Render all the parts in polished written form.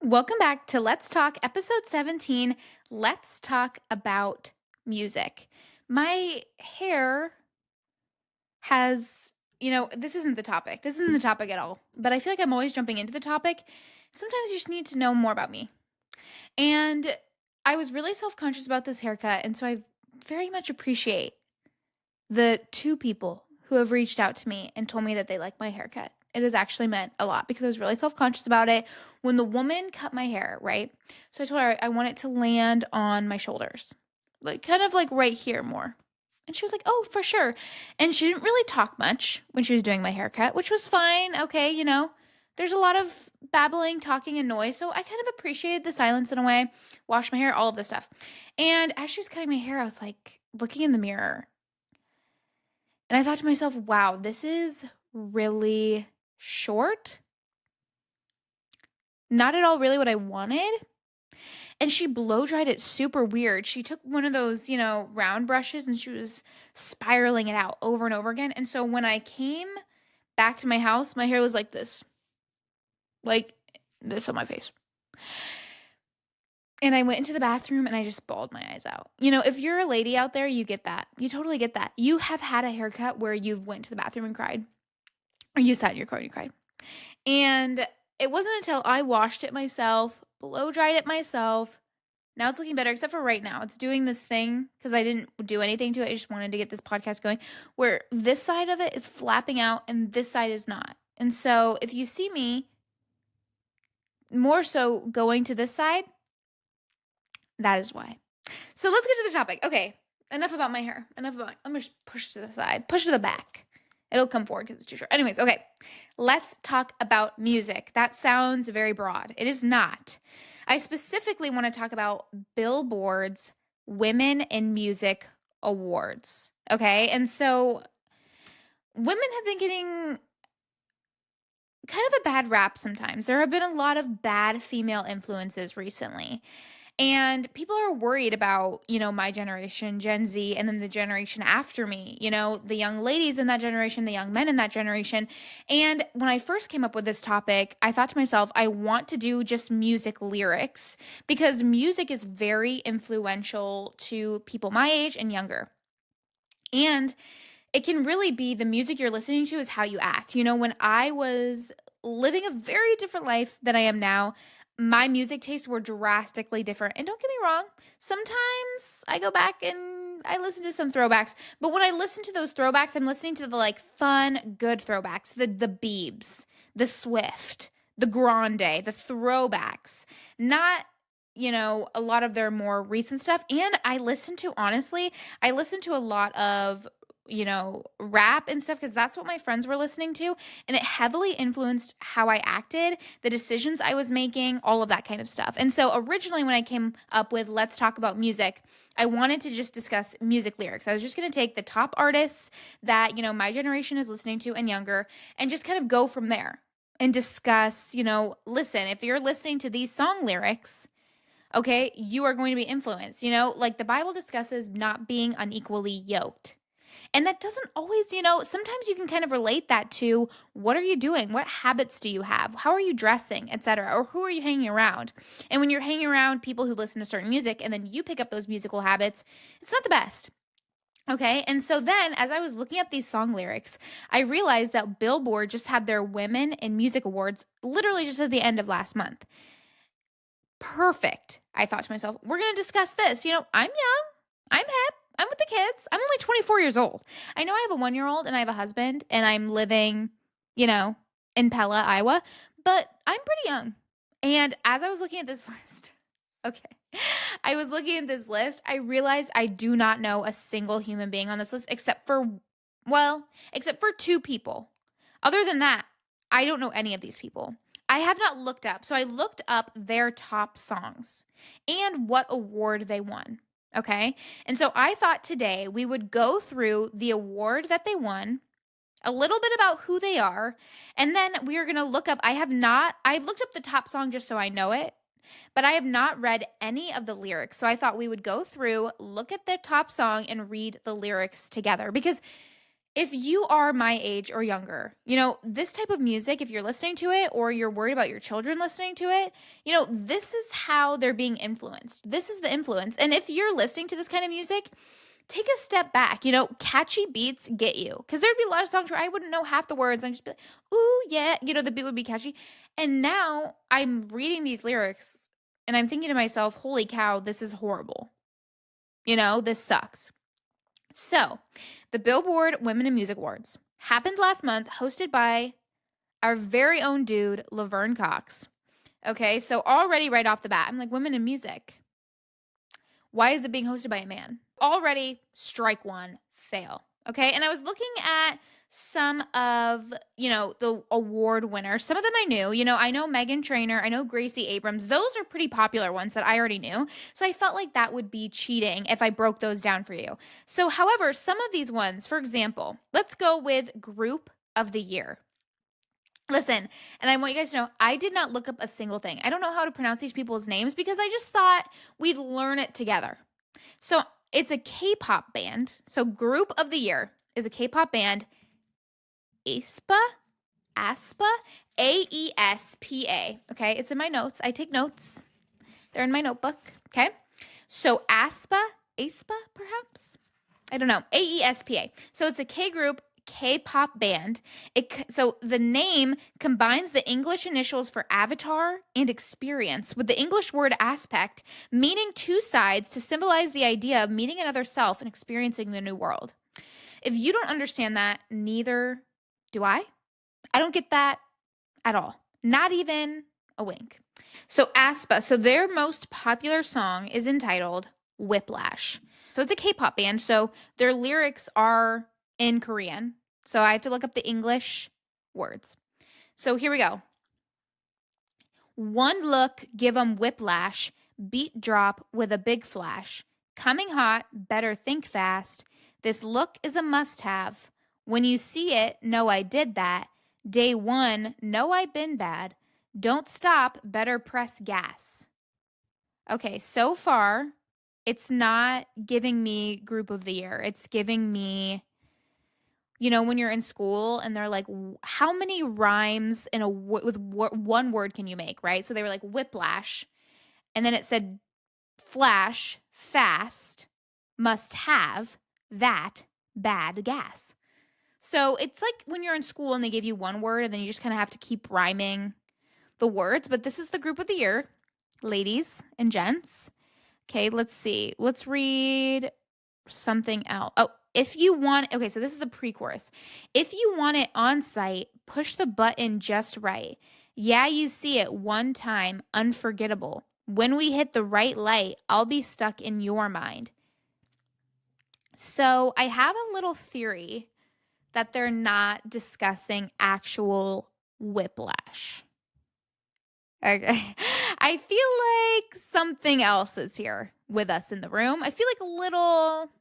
Welcome back to Let's Talk, episode 17. Let's talk about music. My hair has, this isn't the topic. This isn't the topic at all, but I feel like I'm always jumping into the topic. Sometimes you just need to know more about me. And I was really self conscious about this haircut. And so I very much appreciate the two people who have reached out to me and told me that they like my haircut. It has actually meant a lot because I was really self conscious about it when the woman cut my hair, right? So I told her I want it to land on my shoulders, like kind of like right here more. And she was like, oh, for sure. And she didn't really talk much when she was doing my haircut, which was fine. Okay, there's a lot of babbling, talking, and noise. So I kind of appreciated the silence in a way, washed my hair, all of this stuff. And as she was cutting my hair, I was like looking in the mirror and I thought to myself, wow, this is really short. Not at all really what I wanted. And she blow dried it super weird. She took one of those, round brushes and she was spiraling it out over and over again. And so when I came back to my house, my hair was like this on my face. And I went into the bathroom and I just bawled my eyes out. If you're a lady out there, you get that. You totally get that. You have had a haircut where you've went to the bathroom and cried. Or you sat in your car and you cried. And it wasn't until I washed it myself, blow dried it myself. Now it's looking better, except for right now. It's doing this thing because I didn't do anything to it. I just wanted to get this podcast going where this side of it is flapping out and this side is not. And so if you see me more so going to this side, that is why. So let's get to the topic. Okay, enough about my hair. I'm going to just push to the side, push to the back. It'll come forward because it's too short. Anyways, okay. Let's talk about music. That sounds very broad. It is not. I specifically want to talk about Billboard's Women in Music Awards. Okay. And so women have been getting kind of a bad rap sometimes. There have been a lot of bad female influences recently. And people are worried about, my generation, Gen Z, and then the generation after me, the young ladies in that generation, the young men in that generation. And when I first came up with this topic, I thought to myself, I want to do just music lyrics because music is very influential to people my age and younger. And it can really be the music you're listening to is how you act. When I was living a very different life than I am now, my music tastes were drastically different. And don't get me wrong, sometimes I go back and I listen to some throwbacks. But when I listen to those throwbacks, I'm listening to the fun, good throwbacks, the Biebs, the Swift, the Grande, the throwbacks, not a lot of their more recent stuff. And I listen to a lot of rap and stuff because that's what my friends were listening to. And it heavily influenced how I acted, the decisions I was making, all of that kind of stuff. And so originally when I came up with Let's Talk About Music, I wanted to just discuss music lyrics. I was just going to take the top artists that, my generation is listening to and younger and just kind of go from there and discuss, listen, if you're listening to these song lyrics, okay, you are going to be influenced, like the Bible discusses not being unequally yoked. And that doesn't always, sometimes you can kind of relate that to what are you doing? What habits do you have? How are you dressing, etc.? Or who are you hanging around? And when you're hanging around people who listen to certain music and then you pick up those musical habits, it's not the best. Okay. And so then as I was looking up these song lyrics, I realized that Billboard just had their Women in Music Awards literally just at the end of last month. Perfect. I thought to myself, we're going to discuss this. I'm young. I'm hip. I'm with the kids. I'm only 24 years old. I know I have a 1-year-old and I have a husband and I'm living, in Pella, Iowa, but I'm pretty young. And as I was looking at this list, I realized I do not know a single human being on this list except for two people. Other than that, I don't know any of these people. I have not looked up. So I looked up their top songs and what award they won. Okay. And so I thought today we would go through the award that they won, a little bit about who they are, and then we are going to look up. I've looked up the top song just so I know it, but I have not read any of the lyrics. So I thought we would go through, look at their top song and read the lyrics together because If you are my age or younger, you know, this type of music, if you're listening to it or you're worried about your children listening to it, you know, this is how they're being influenced. This is the influence. And if you're listening to this kind of music, take a step back. You know, catchy beats get you. Because there'd be a lot of songs where I wouldn't know half the words and I'd just be like, ooh, yeah. You know, the beat would be catchy. And now I'm reading these lyrics and I'm thinking to myself, holy cow, this is horrible. You know, this sucks. So, the Billboard Women in Music Awards happened last month, hosted by our very own dude, Laverne Cox. Okay, so already right off the bat, I'm like, women in music. Why is it being hosted by a man? Already, strike one, fail. Okay, and I was looking at some of, you know, the award winners. Some of them I knew. You know, I know Megan Trainor, I know Gracie Abrams. Those are pretty popular ones that I already knew. So I felt like that would be cheating if I broke those down for you. So, however, some of these ones, for example, let's go with Group of the Year. Listen, and I want you guys to know, I did not look up a single thing. I don't know how to pronounce these people's names because I just thought we'd learn it together. So it's a K-pop band. So Group of the Year is a K-pop band. Aespa, Aespa. Okay, it's in my notes. I take notes. They're in my notebook. Okay, so Aespa, perhaps. I don't know. Aespa. So it's a K group K-pop band. So the name combines the English initials for avatar and experience with the English word aspect, meaning two sides to symbolize the idea of meeting another self and experiencing the new world. If you don't understand that, neither do I. I don't get that at all. Not even a wink. So aespa, so their most popular song is entitled Whiplash. So it's a K-pop band, so their lyrics are in Korean. So I have to look up the English words. So here we go. One look, give 'em whiplash, beat drop with a big flash. Coming hot, better think fast. This look is a must-have. When you see it, know I did that. Day one, know I been bad. Don't stop, better press gas. Okay, so far, it's not giving me Group of the Year. It's giving me, you know, when you're in school and they're like, how many rhymes in with one word can you make, right? So they were like whiplash, and then it said flash, fast, must have, that, bad, gas. So it's like when you're in school and they give you one word and then you just kind of have to keep rhyming the words. But this is the Group of the Year, ladies and gents. Okay, let's see. Let's read something else. Oh, if you want, okay, so this is the pre-chorus. If you want it on site, push the button just right. Yeah, you see it one time, unforgettable. When we hit the right light, I'll be stuck in your mind. So I have a little theory that they're not discussing actual whiplash. Okay. I feel like something else is here with us in the room. I feel like a little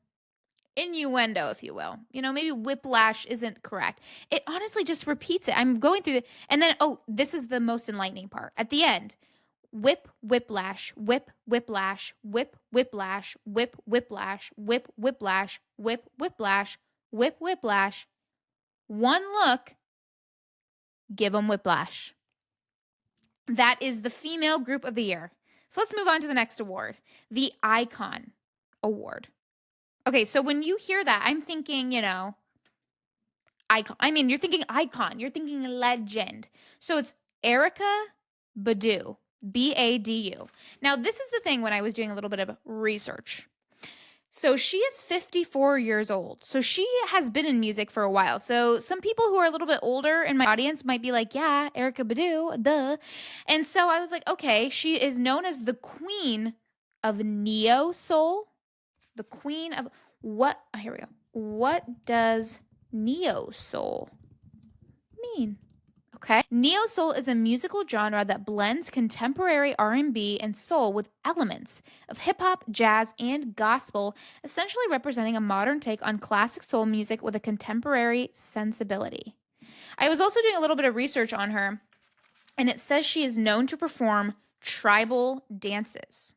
innuendo, if you will. You know, maybe whiplash isn't correct. It honestly just repeats it. I'm going through it. And then, oh, this is the most enlightening part. At the end, whiplash, whiplash, whiplash, whiplash, whiplash, whiplash, whiplash. One look, give 'em whiplash. That is the female Group of the Year. So let's move on to the next award, the Icon Award. Okay, so when you hear that, I'm thinking, you know, icon. I mean, you're thinking icon, you're thinking legend. So it's Erykah Badu, Badu. Now, this is the thing when I was doing a little bit of research. So she is 54 years old. So she has been in music for a while. So some people who are a little bit older in my audience might be like, yeah, Erykah Badu, duh. And so I was like, okay, she is known as the queen of neo soul. The queen of what? Oh, here we go. What does neo soul mean? Okay. Neo soul is a musical genre that blends contemporary R&B and soul with elements of hip hop, jazz, and gospel, essentially representing a modern take on classic soul music with a contemporary sensibility. I was also doing a little bit of research on her, and it says she is known to perform tribal dances.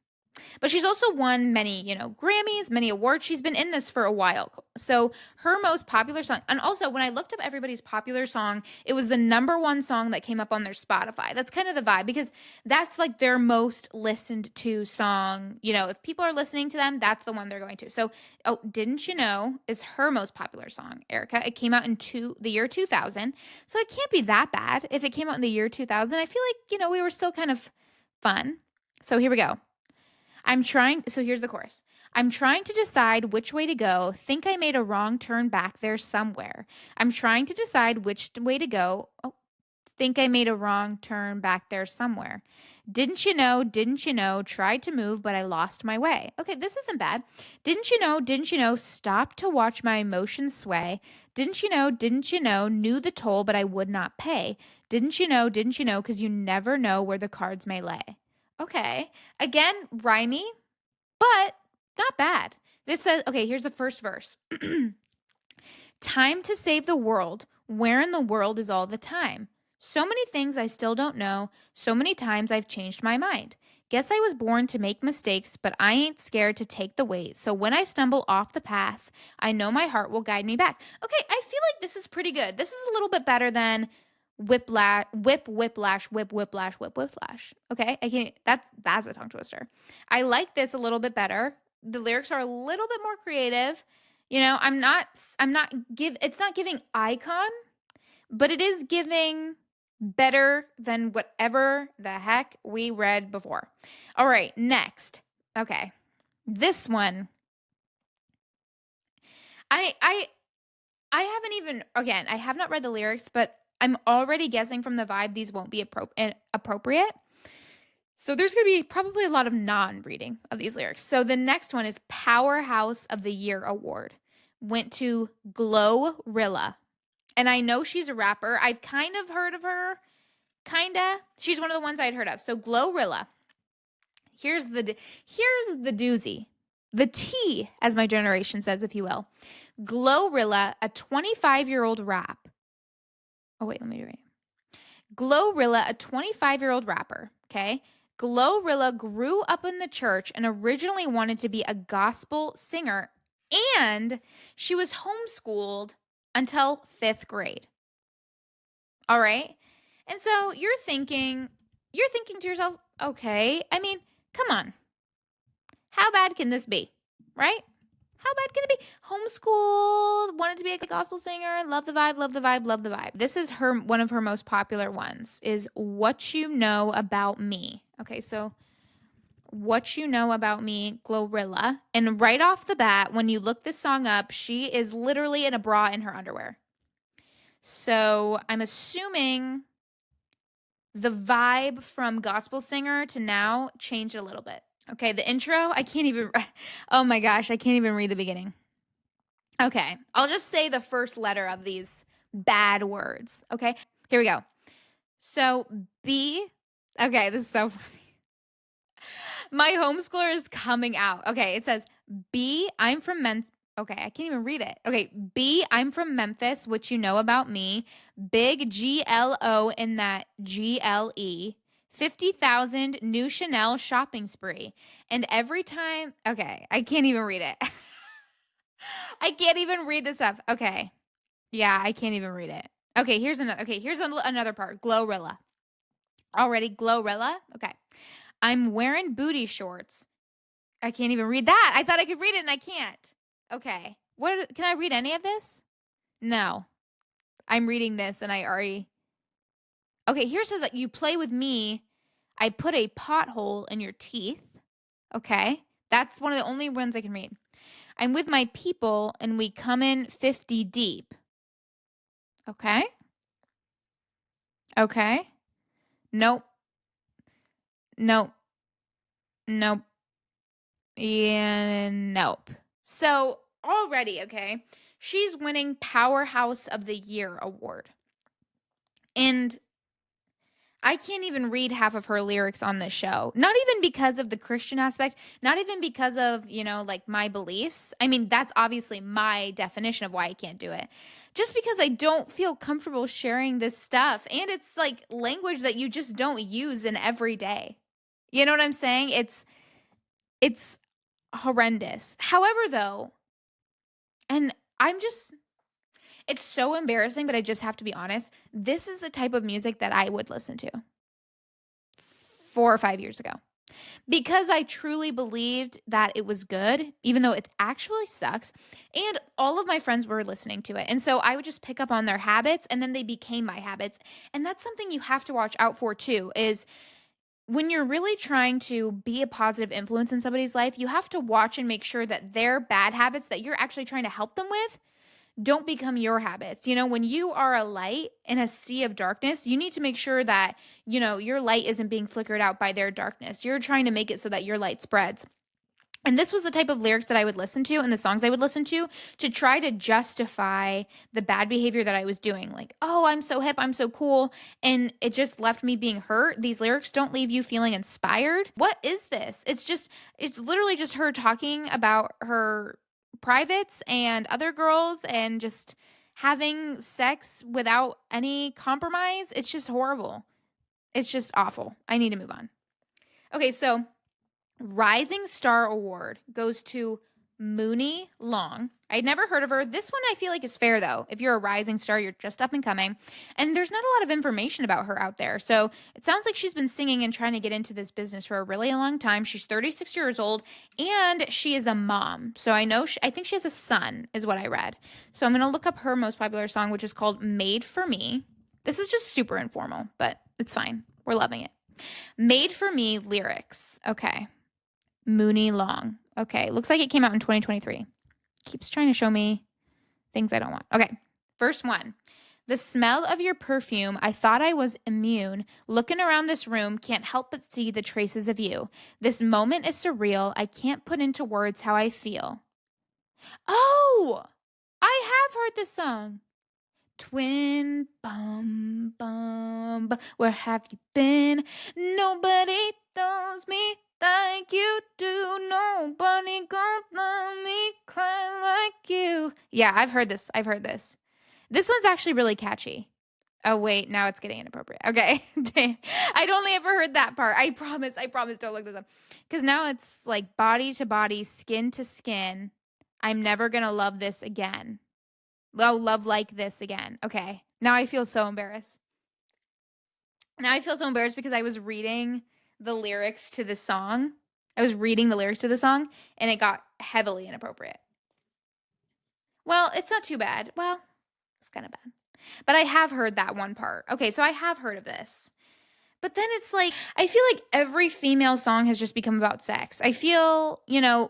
But she's also won many, Grammys, many awards. She's been in this for a while. So her most popular song, and also when I looked up everybody's popular song, it was the number one song that came up on their Spotify. That's kind of the vibe because that's like their most listened to song. If people are listening to them, that's the one they're going to. So, oh, Didn't You Know is her most popular song, Erica. It came out in the year 2000. So it can't be that bad. If it came out in the year 2000, I feel like, we were still kind of fun. So here we go. So here's the chorus. I'm trying to decide which way to go. Think I made a wrong turn back there somewhere. I'm trying to decide which way to go. Oh, think I made a wrong turn back there somewhere. Didn't you know, tried to move, but I lost my way. Okay, this isn't bad. Didn't you know, stop to watch my emotions sway. Didn't you know, knew the toll, but I would not pay. Didn't you know, because you never know where the cards may lay. Okay. Again, rhymey, but not bad. This says, okay, here's the first verse. Time to save the world. Where in the world is all the time? So many things I still don't know. So many times I've changed my mind. Guess I was born to make mistakes, but I ain't scared to take the weight. So when I stumble off the path, I know my heart will guide me back. Okay, I feel like this is pretty good. This is a little bit better than whiplash, whiplash, whiplash, whiplash. Okay, I can't. That's a tongue twister. I like this a little bit better. The lyrics are a little bit more creative. It's not giving icon, but it is giving better than whatever the heck we read before. All right, next. Okay, this one. I haven't even, again, I have not read the lyrics, but I'm already guessing from the vibe these won't be appropriate. So there's going to be probably a lot of non-reading of these lyrics. So the next one is Powerhouse of the Year Award. Went to Glorilla. And I know she's a rapper. I've kind of heard of her. Kinda. She's one of the ones I'd heard of. So Glorilla. Here's the doozy. The tea, as my generation says, if you will. Glorilla, a 25-year-old rap. Oh, wait, let me read it. Glorilla, a 25-year-old rapper, okay? Glorilla grew up in the church and originally wanted to be a gospel singer, and she was homeschooled until 5th grade. All right? And so you're thinking to yourself, okay, I mean, come on. How bad can this be? Right? How bad can it be? Homeschooled, wanted to be a gospel singer, love the vibe, love the vibe, love the vibe. This is one of her most popular ones is What You Know About Me. Okay, so What You Know About Me, Glorilla. And right off the bat, when you look this song up, she is literally in a bra in her underwear. So I'm assuming the vibe from gospel singer to now changed a little bit. Okay, the intro, oh my gosh, I can't even read the beginning. Okay, I'll just say the first letter of these bad words. Okay, here we go. So B, okay, this is so funny. My homeschooler is coming out. Okay, it says B, I'm from Memphis. Okay, I can't even read it. Okay, B, I'm from Memphis, which you know about me. Big GLO in that GLE. 50,000 new Chanel shopping spree. And every time, okay, I can't even read it. I can't even read this stuff. Okay. Yeah, I can't even read it. Okay, here's another part. Glorilla. Already Glorilla? Okay. I'm wearing booty shorts. I can't even read that. I thought I could read it and I can't. Okay. Can I read any of this? No. I'm reading this and I already. Okay, here says that you play with me. I put a pothole in your teeth. Okay. That's one of the only ones I can read. I'm with my people and we come in 50 deep. Okay. Okay. Nope. Nope. Nope. Yeah, nope. So already, okay, she's winning Powerhouse of the Year award. And I can't even read half of her lyrics on this show. Not even because of the Christian aspect, not even because of, like my beliefs. I mean, that's obviously my definition of why I can't do it. Just because I don't feel comfortable sharing this stuff. And it's like language that you just don't use in every day. You know what I'm saying? It's horrendous. However, though, and I'm just it's so embarrassing, but I just have to be honest, this is the type of music that I would listen to 4 or 5 years ago. Because I truly believed that it was good, even though it actually sucks, and all of my friends were listening to it, and so I would just pick up on their habits, and then they became my habits, and that's something you have to watch out for too, is when you're really trying to be a positive influence in somebody's life, you have to watch and make sure that their bad habits that you're actually trying to help them with don't become your habits. When you are a light in a sea of darkness, you need to make sure that, your light isn't being flickered out by their darkness. You're trying to make it so that your light spreads. And this was the type of lyrics that I would listen to and the songs I would listen to try to justify the bad behavior that I was doing. Like, oh, I'm so hip, I'm so cool. And it just left me being hurt. These lyrics don't leave you feeling inspired. What is this? It's literally just her talking about her privates and other girls and just having sex without any compromise. It's just horrible. It's just awful. I need to move on. Okay, so Rising Star Award goes to Mooney Long. I'd never heard of her. This one I feel like is fair though. If you're a rising star, you're just up and coming. And there's not a lot of information about her out there. So it sounds like she's been singing and trying to get into this business for a really long time. She's 36 years old and she is a mom. So I think she has a son, is what I read. So I'm going to look up her most popular song, which is called Made for Me. This is just super informal, but it's fine. We're loving it. Made for Me lyrics. Okay. Mooney Long. Okay, looks like it came out in 2023. Keeps trying to show me things I don't want. Okay, first one. The smell of your perfume, I thought I was immune. Looking around this room, can't help but see the traces of you. This moment is surreal. I can't put into words how I feel. Oh, I have heard this song. Twin bum bum, where have you been? Nobody knows me like you do. Nobody gonna let me cry like you. Yeah, I've heard this. This one's actually really catchy. Oh wait, now it's getting inappropriate. Okay. I'd only ever heard that part. I promise, don't look this up. Because now it's like body to body, skin to skin. I'm never gonna love this again. Oh, love like this again. Okay. Now I feel so embarrassed. Because I was reading the lyrics to the song. And it got heavily inappropriate. Well, it's not too bad. Well, it's kind of bad. But I have heard that one part. Okay, so I have heard of this. But then it's like, I feel like every female song has just become about sex. I feel,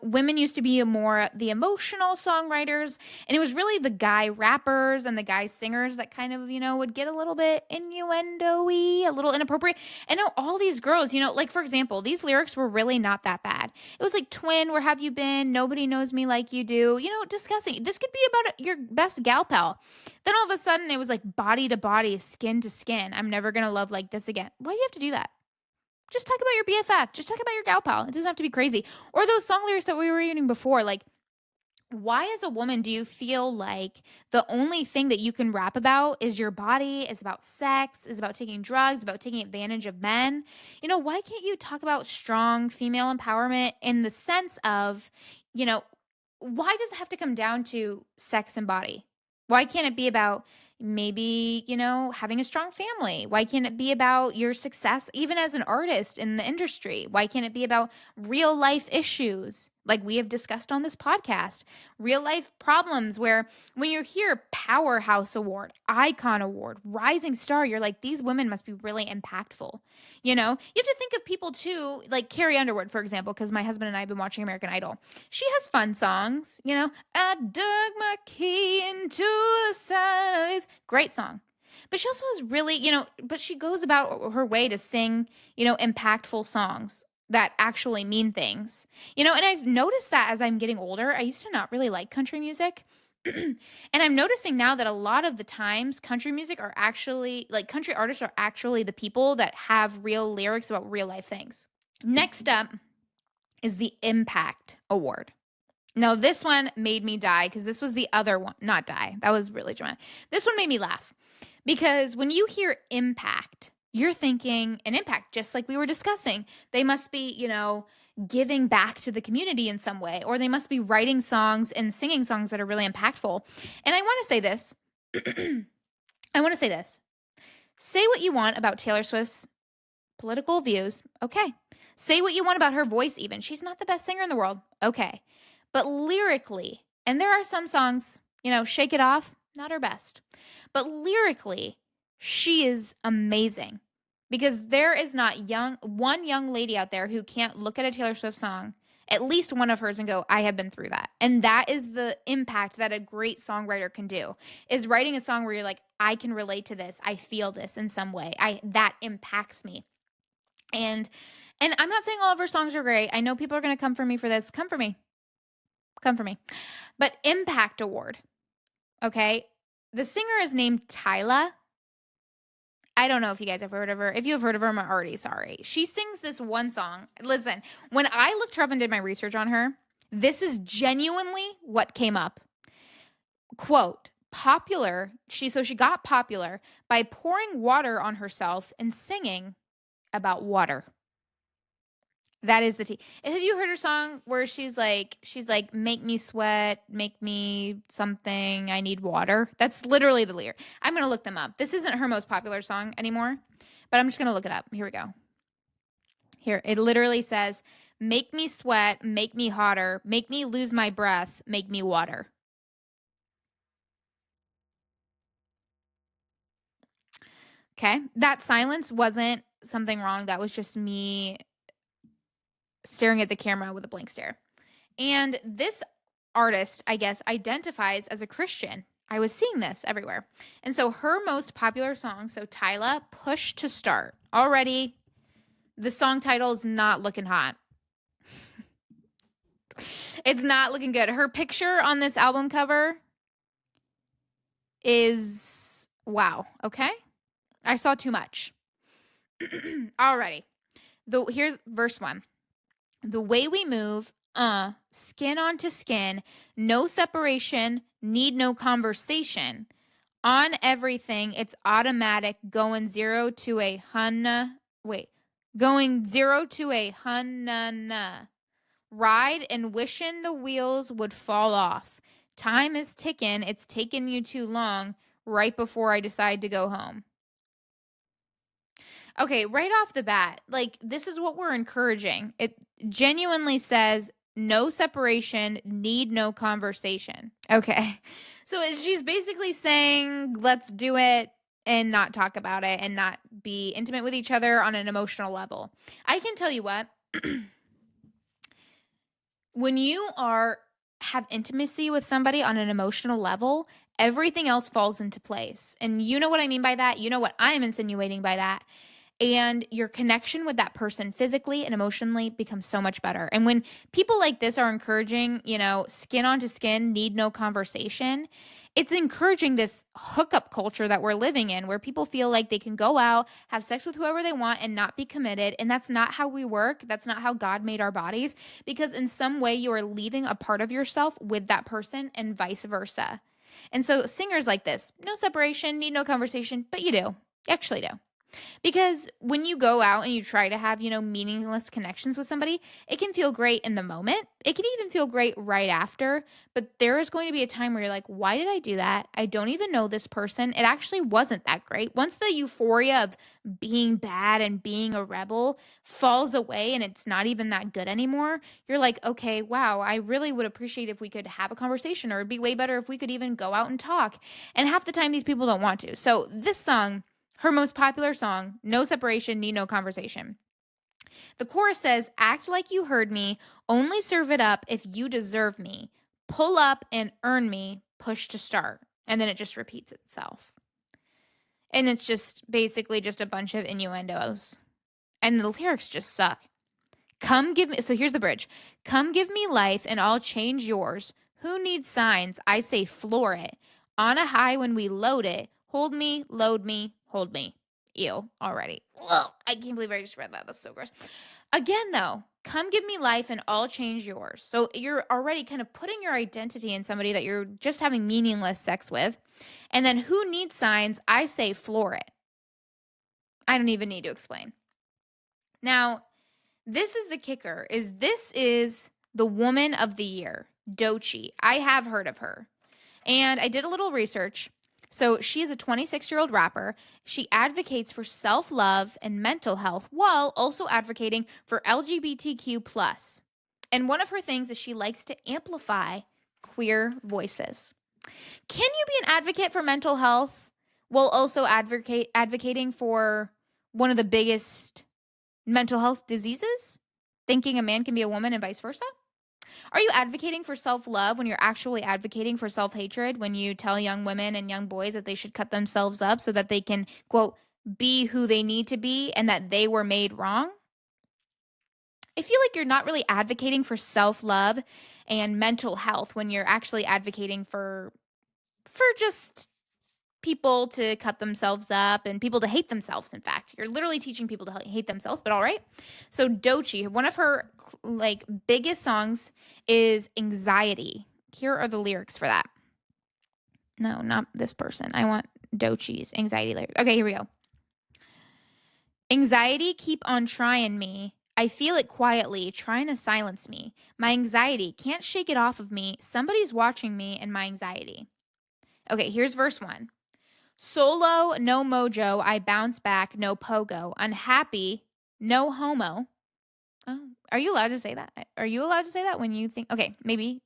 women used to be more the emotional songwriters, and it was really the guy rappers and the guy singers that kind of, would get a little bit innuendo-y, a little inappropriate. And now all these girls, like for example, these lyrics were really not that bad. It was like, twin, where have you been? Nobody knows me like you do. Discussing. This could be about your best gal pal. Then all of a sudden it was like body to body, skin to skin. I'm never going to love like this again. Why do you have to do that? Just talk about your BFF. Just talk about your gal pal. It doesn't have to be crazy. Or those song lyrics that we were reading before. Like, why as a woman do you feel like the only thing that you can rap about is your body, is about sex, is about taking drugs, about taking advantage of men? Why can't you talk about strong female empowerment in the sense of, why does it have to come down to sex and body? Why can't it be about maybe, having a strong family? Why can't it be about your success, even as an artist in the industry? Why can't it be about real life issues like we have discussed on this podcast? Real life problems where when you hear Powerhouse Award, Icon Award, Rising Star, you're like, these women must be really impactful. You have to think of people too, like Carrie Underwood, for example, because my husband and I have been watching American Idol. She has fun songs, I dug my key into the size. Great song. But she also has really, but she goes about her way to sing, impactful songs that actually mean things. And I've noticed that as I'm getting older. I used to not really like country music. And I'm noticing now that a lot of the times country music are actually, like country artists are actually the people that have real lyrics about real life things. Next up is the Impact Award. Now, this one made me die because this was the other one. Not die. That was really dramatic. This one made me laugh because when you hear impact, you're thinking an impact, just like we were discussing. They must be, giving back to the community in some way, or they must be writing songs and singing songs that are really impactful. And I want to say this. I want to say this. Say what you want about Taylor Swift's political views. Okay. Say what you want about her voice, even. She's not the best singer in the world. Okay. But lyrically, and there are some songs, Shake It Off, not her best. But lyrically, she is amazing. Because there is not one young lady out there who can't look at a Taylor Swift song, at least one of hers, and go, I have been through that. And that is the impact that a great songwriter can do, is writing a song where you're like, I can relate to this. I feel this in some way. That impacts me. And I'm not saying all of her songs are great. I know people are going to come for me for this. Come for me. Come for me. But Impact Award. Okay. The singer is named Tyla. I don't know if you guys have heard of her. If you have heard of her, I'm already sorry. She sings this one song. Listen, when I looked her up and did my research on her, this is genuinely what came up. Quote, popular. She got popular by pouring water on herself and singing about water. That is the tea. Have you heard her song where she's like, make me sweat, make me something, I need water? That's literally the lyric. I'm going to look them up. This isn't her most popular song anymore, but I'm just going to look it up. Here we go. Here, it literally says, make me sweat, make me hotter, make me lose my breath, make me water. Okay. That silence wasn't something wrong. That was just me staring at the camera with a blank stare. And this artist, I guess, identifies as a Christian. I was seeing this everywhere. And so her most popular song, so Tyla, Push to Start. Already, the song title is not looking hot. It's not looking good. Her picture on this album cover is, wow, okay? I saw too much. Alrighty. Here's verse 1. The way we move, skin onto skin, no separation, need no conversation. On everything, it's automatic, going 0 to 100. Going 0 to 100. Ride and wishing the wheels would fall off. Time is ticking, it's taken you too long, right before I decide to go home. Okay, right off the bat, like, this is what we're encouraging. It genuinely says, no separation, need no conversation. Okay. So she's basically saying, let's do it and not talk about it and not be intimate with each other on an emotional level. I can tell you what, when you have intimacy with somebody on an emotional level, everything else falls into place. And you know what I mean by that? You know what I'm insinuating by that? And your connection with that person physically and emotionally becomes so much better. And when people like this are encouraging, skin onto skin, need no conversation, it's encouraging this hookup culture that we're living in, where people feel like they can go out, have sex with whoever they want, and not be committed. And that's not how we work. That's not how God made our bodies, because in some way you are leaving a part of yourself with that person and vice versa. And so singers like this, no separation, need no conversation, but you do. You actually do. Because when you go out and you try to have, meaningless connections with somebody, it can feel great in the moment. It can even feel great right after. But there is going to be a time where you're like, why did I do that? I don't even know this person. It actually wasn't that great. Once the euphoria of being bad and being a rebel falls away and it's not even that good anymore, you're like, okay, wow, I really would appreciate if we could have a conversation, or it'd be way better if we could even go out and talk. And half the time these people don't want to. So this song, her most popular song, no separation, need no conversation. The chorus says, act like you heard me, only serve it up if you deserve me. Pull up and earn me, push to start. And then it just repeats itself. And it's just basically just a bunch of innuendos. And the lyrics just suck. So here's the bridge. Come give me life and I'll change yours. Who needs signs? I say floor it. On a high when we load it. Hold me, load me, hold me. Ew, already. Ugh, I can't believe I just read that. That's so gross. Again, though, come give me life and I'll change yours. So you're already kind of putting your identity in somebody that you're just having meaningless sex with. And then who needs signs? I say floor it. I don't even need to explain. Now, this is the kicker, is this is the woman of the year, Doechii. I have heard of her. And I did a little research. So she is a 26-year-old rapper. She advocates for self-love and mental health while also advocating for LGBTQ plus. And one of her things is she likes to amplify queer voices. Can you be an advocate for mental health while also advocating for one of the biggest mental health diseases? Thinking a man can be a woman and vice versa? Are you advocating for self love when you're actually advocating for self hatred? When you tell young women and young boys that they should cut themselves up so that they can, quote, be who they need to be and that they were made wrong? I feel like you're not really advocating for self love and mental health when you're actually advocating for just people to cut themselves up and people to hate themselves. In fact, you're literally teaching people to hate themselves, but all right. So Doechii, one of her like biggest songs is Anxiety. Here are the lyrics for that. No, not this person. I want Doechii's Anxiety lyrics. Okay, here we go. Anxiety keep on trying me. I feel it quietly, trying to silence me. My anxiety can't shake it off of me. Somebody's watching me and my anxiety. Okay, here's verse 1. Solo, no mojo, I bounce back, no pogo. Unhappy, no homo. Oh, are you allowed to say that? Are you allowed to say that when you think? Okay, maybe.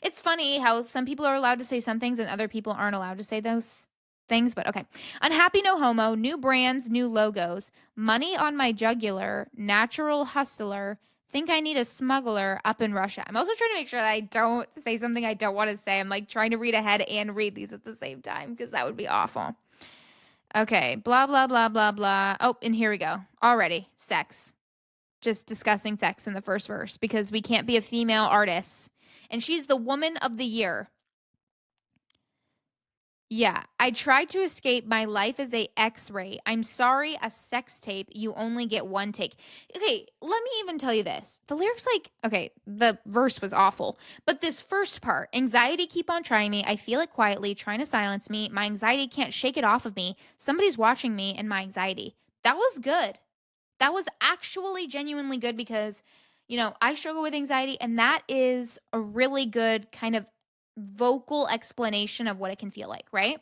It's funny how some people are allowed to say some things and other people aren't allowed to say those things, but okay. Unhappy, no homo, new brands, new logos, money on my jugular, natural hustler, think I need a smuggler up in Russia. I'm also trying to make sure that I don't say something I don't want to say. I'm like trying to read ahead and read these at the same time because that would be awful. Okay, blah, blah, blah, blah, blah. Oh, and here we go. Already, sex. Just discussing sex in the first verse because we can't be a female artist. And she's the woman of the year. Yeah, I tried to escape. My life is a X-ray. I'm sorry, a sex tape. You only get one take. Okay, let me even tell you this. The lyrics, like, okay, the verse was awful, but this first part, anxiety keep on trying me. I feel it quietly, trying to silence me. My anxiety can't shake it off of me. Somebody's watching me and my anxiety. That was good. That was actually genuinely good because, I struggle with anxiety, and that is a really good kind of vocal explanation of what it can feel like, right?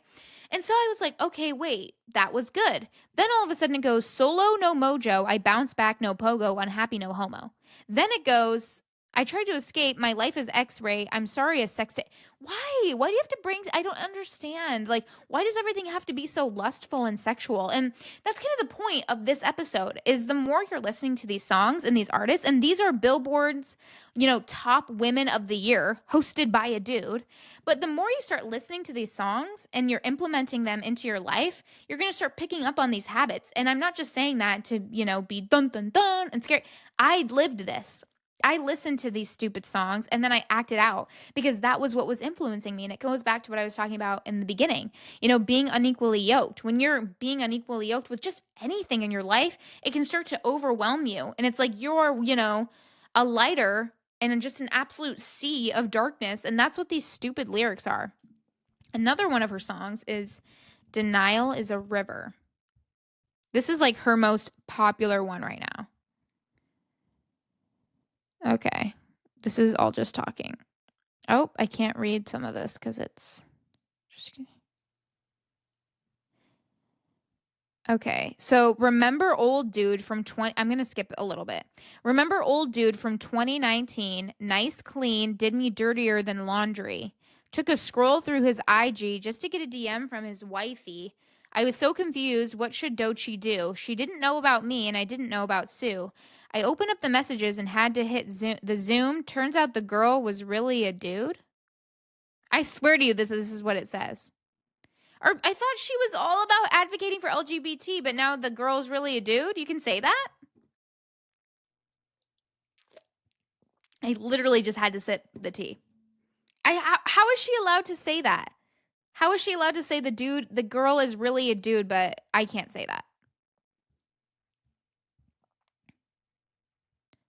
And so I was like, okay, wait, that was good. Then all of a sudden it goes solo, no mojo. I bounce back, no pogo. Unhappy, no homo. Then it goes, I tried to escape. My life is X-ray. I'm sorry, a sex. Why? Why do you have to bring? I don't understand. Like, why does everything have to be so lustful and sexual? And that's kind of the point of this episode. Is the more you're listening to these songs and these artists, and these are Billboard's, top women of the year, hosted by a dude. But the more you start listening to these songs and you're implementing them into your life, you're going to start picking up on these habits. And I'm not just saying that to, be dun dun dun and scary. I lived this. I listened to these stupid songs and then I acted out because that was what was influencing me. And it goes back to what I was talking about in the beginning, being unequally yoked. When you're being unequally yoked with just anything in your life, it can start to overwhelm you. And it's like you're, a lighter and just an absolute sea of darkness. And that's what these stupid lyrics are. Another one of her songs is Denial is a River. This is like her most popular one right now. Okay. This is all just talking. Oh, I can't read some of this because it's just. Okay. So remember old dude from 20. I'm going to skip a little bit. Remember old dude from 2019. Nice, clean, did me dirtier than laundry. Took a scroll through his IG just to get a DM from his wifey. I was so confused. What should Doechii do? She didn't know about me and I didn't know about Sue. I opened up the messages and had to hit the Zoom. Turns out the girl was really a dude. I swear to you, this is what it says. Or I thought she was all about advocating for LGBT, but now the girl's really a dude? You can say that? I literally just had to sip the tea. How is she allowed to say that? How is she allowed to say the girl is really a dude, but I can't say that?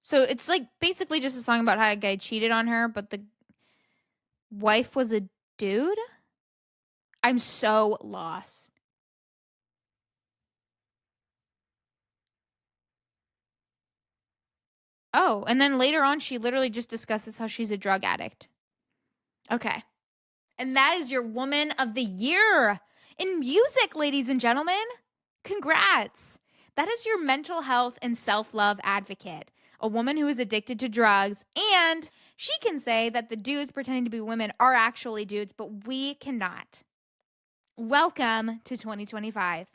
So it's like basically just a song about how a guy cheated on her, but the wife was a dude? I'm so lost. Oh, and then later on, she literally just discusses how she's a drug addict. Okay. And that is your Woman of the Year in music, ladies and gentlemen. Congrats. That is your mental health and self love advocate, a woman who is addicted to drugs. And she can say that the dudes pretending to be women are actually dudes, but we cannot. Welcome to 2025.